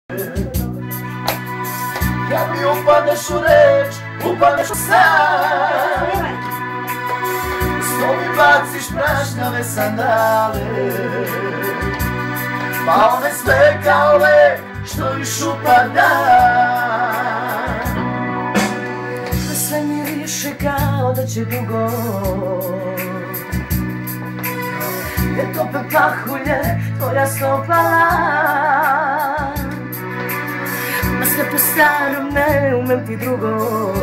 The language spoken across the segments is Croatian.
Kad mi upadneš u reč, upadneš u san, sto mi baciš prašnjave sandale, pa one sve kao lek što išupa dan. Sve mi više kao da će dugo, ne tope pahulje tvoja stopala. Ma sve po starom, ne umem ti drugo.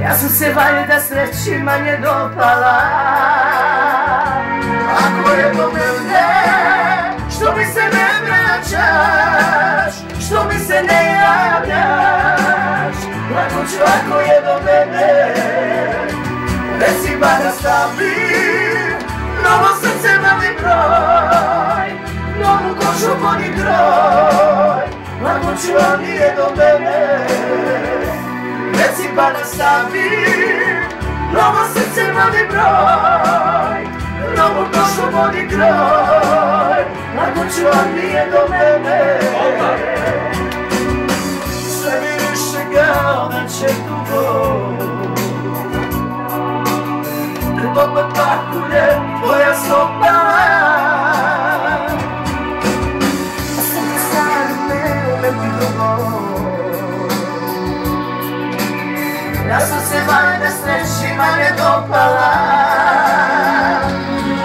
Ja sam se valjda sreći manje dopala. Ako je do mene, što mi se ne vraćaš, što mi se ne javljaš, lako ću ako je do mene, reci bar da stavim novo srce, novi broj, novu kožu, bolji groj, lako ću a nije do mene, reci bar da stavim novo srce, novi broj, novu kožu, bolji groj, lako ću a nije do mene. Sve mi više kao da će dugo, tope pahulje tvoja stopala. A sve po starom, ne umem ti drugo. Ja sam se valjda sreći manje dopala.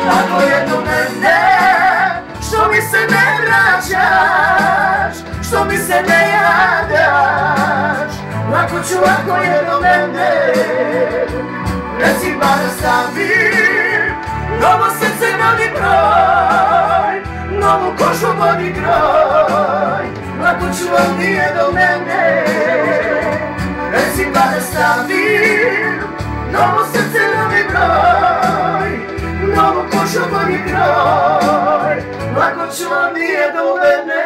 Ako je do mene, što mi se ne vraćaš, što mi se ne javljaš, lako ću ako je do mene, reci bar da stavim novo srce, novi broj, novu kožu, bolji groj, lako ću a nije do mene, reci bar da stavim novo srce, novi broj, novu kožu, bolji groj, lako ću a nije do mene.